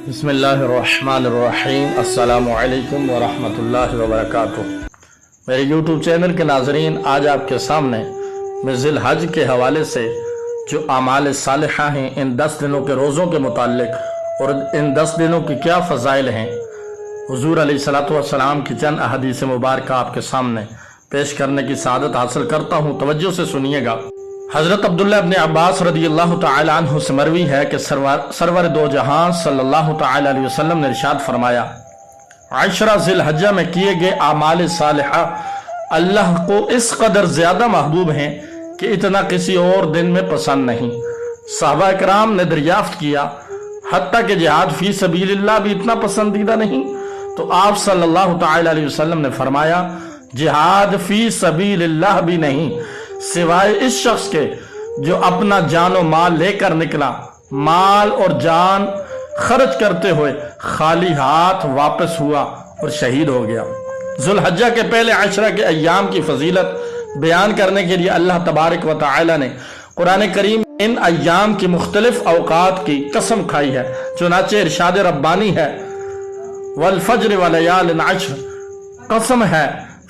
بسم اللہ الرحمن الرحیم۔ السلام علیکم ورحمۃ اللہ وبرکاتہ۔ میرے یوٹیوب چینل کے ناظرین، آج آپ کے سامنے میں ذی الحج کے حوالے سے جو اعمال صالحہ ہیں، ان 10 دنوں کے روزوں کے متعلق اور ان 10 دنوں کی کیا فضائل ہیں، حضور علیہ الصلوۃ والسلام کی چند احادیث مبارکہ آپ کے سامنے پیش کرنے کی سعادت حاصل کرتا ہوں۔ توجہ سے سنیے گا۔ حضرت عبداللہ ابن عباس رضی اللہ تعالی عنہ سے مروی ہے کہ سرور دو جہاں صلی اللہ تعالی علیہ وسلم نے ارشاد فرمایا، 10 ذی الحجہ میں کیے گئے اعمال صالحہ اللہ کو اس قدر زیادہ محبوب ہیں کہ اتنا کسی اور دن میں پسند نہیں۔ صحابہ کرام نے دریافت کیا، حتیٰ کہ جہاد فی سبیل اللہ بھی اتنا پسندیدہ نہیں؟ تو آپ صلی اللہ تعالی علیہ وسلم نے فرمایا، جہاد فی سبیل اللہ بھی نہیں، سوائے اس شخص کے جو اپنا جان و مال لے کر نکلا، مال اور جان خرچ کرتے ہوئے خالی ہاتھ واپس ہوا اور شہید ہو گیا۔ ذو الحجہ کے پہلے 10 کے ایام کی فضیلت بیان کرنے کے لیے اللہ تبارک و تعالی نے قرآن کریم ان ایام کی مختلف اوقات کی قسم کھائی ہے، چنانچہ ارشاد ربانی ہے، والفجر ولیال 10، قسم ہے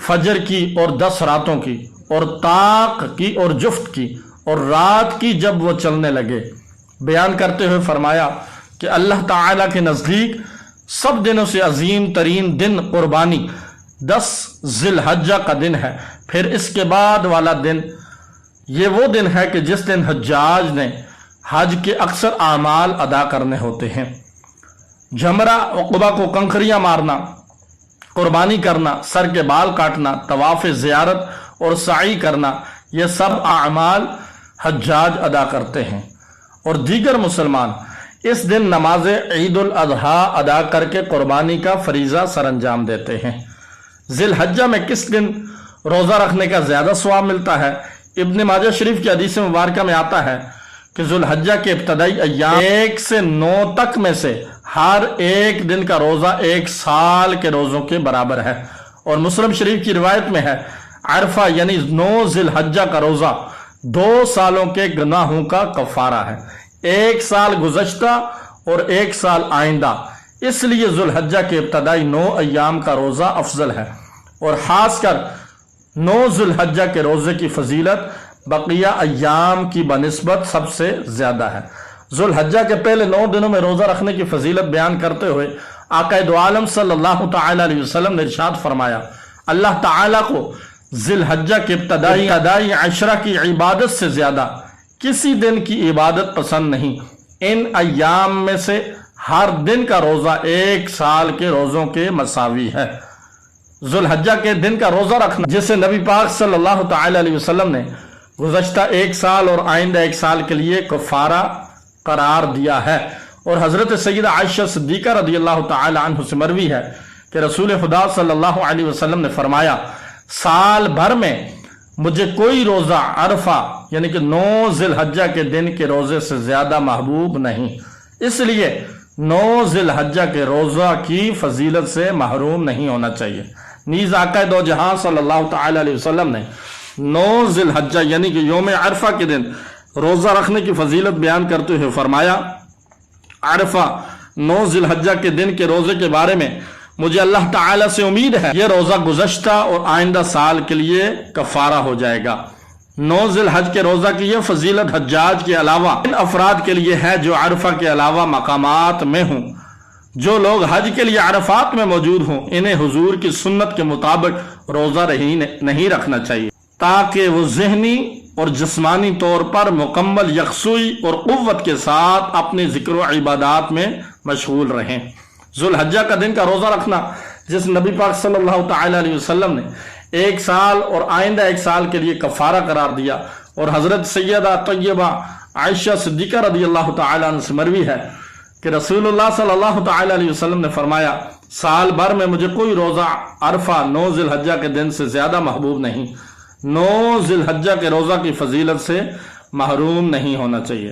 فجر کی اور 10 راتوں کی، اور طاق کی اور جفت کی، اور رات کی جب وہ چلنے لگے۔ بیان کرتے ہوئے فرمایا کہ اللہ تعالیٰ کے نزدیک سب دنوں سے عظیم ترین دن قربانی 10 ذی الحجہ کا دن ہے۔ پھر اس کے بعد والا دن یہ وہ دن ہے کہ جس دن حجاج نے حج کے اکثر اعمال ادا کرنے ہوتے ہیں۔ جمرہ عقبہ کو کنکریاں مارنا، قربانی کرنا، سر کے بال کاٹنا، طواف زیارت اور سعی کرنا، یہ سب اعمال حجاج ادا کرتے ہیں، اور دیگر مسلمان اس دن نماز عید الاضحیٰ ادا کر کے قربانی کا فریضہ سر انجام دیتے ہیں۔ ذی الحجہ میں کس دن روزہ رکھنے کا زیادہ ثواب ملتا ہے؟ ابن ماجہ شریف کی حدیث مبارکہ میں آتا ہے کہ ذی الحجہ کے ابتدائی ایام 1 سے 9 تک میں سے ہر ایک دن کا روزہ 1 سال کے روزوں کے برابر ہے، اور مسلم شریف کی روایت میں ہے، عرفہ یعنی 9 ذی الحجہ کا روزہ 2 سالوں کے گناہوں کا کفارہ ہے، 1 سال گزشتہ اور 1 سال آئندہ۔ اس لیے ذی الحجہ کے ابتدائی 9 ایام کا روزہ افضل ہے، اور خاص کر 9 ذی الحجہ کے روزے کی فضیلت بقیہ ایام کی بنسبت سب سے زیادہ ہے۔ ذی الحجہ کے پہلے 9 دنوں میں روزہ رکھنے کی فضیلت بیان کرتے ہوئے آقا دو عالم صلی اللہ تعالی علیہ وسلم نے ارشاد فرمایا، اللہ تعالیٰ کو ذی الحجہ کے ابتدائی 10 کی عبادت سے زیادہ کسی دن کی عبادت پسند نہیں۔ ان ایام میں سے ہر دن کا روزہ 1 سال کے روزوں کے مساوی ہے۔ ذی الحجہ کے دن کا روزہ رکھنا، جسے نبی پاک صلی اللہ تعالی علیہ وسلم نے گزشتہ 1 سال اور آئندہ 1 سال کے لیے کفارہ قرار دیا ہے، اور حضرت سیدہ عائشہ صدیقہ رضی اللہ تعالی عنہ سے مروی ہے کہ رسول خدا صلی اللہ علیہ وسلم نے فرمایا، سال بھر میں مجھے کوئی روزہ عرفہ یعنی کہ 9 ذی الحجہ کے دن کے روزے سے زیادہ محبوب نہیں، اس لیے 9 ذی الحجہ کے روزہ کی فضیلت سے محروم نہیں ہونا چاہیے۔ نیز آقا دو جہاں صلی اللہ تعالی علیہ وسلم نے 9 ذی الحجہ یعنی کہ یوم عرفہ کے دن روزہ رکھنے کی فضیلت بیان کرتے ہوئے فرمایا، عرفہ 9 ذی الحجہ کے دن کے روزے کے بارے میں مجھے اللہ تعالیٰ سے امید ہے، یہ روزہ گزشتہ اور آئندہ سال کے لیے کفارہ ہو جائے گا۔ 9 ذی الحج کے روزہ کی یہ فضیلت حجاج کے علاوہ ان افراد کے لیے ہے جو عرفہ کے علاوہ مقامات میں ہوں۔ جو لوگ حج کے لیے عرفات میں موجود ہوں، انہیں حضور کی سنت کے مطابق روزہ نہیں رکھنا چاہیے، تاکہ وہ ذہنی اور جسمانی طور پر مکمل یکسوئی اور قوت کے ساتھ اپنی ذکر و عبادات میں مشغول رہیں۔ ذی الحجہ کا دن کا روزہ رکھنا، جس نبی پاک صلی اللہ تعالی علیہ وسلم نے 1 سال اور آئندہ 1 سال کے لیے کفارہ قرار دیا، اور حضرت سیدہ طیبہ عائشہ صدیقہ رضی اللہ تعالی عنہ سے مروی ہے کہ رسول اللہ صلی اللہ تعالی علیہ وسلم نے فرمایا، سال بھر میں مجھے کوئی روزہ عرفہ 9 ذی الحجہ کے دن سے زیادہ محبوب نہیں۔ 9 ذی الحجہ کے روزہ کی فضیلت سے محروم نہیں ہونا چاہیے۔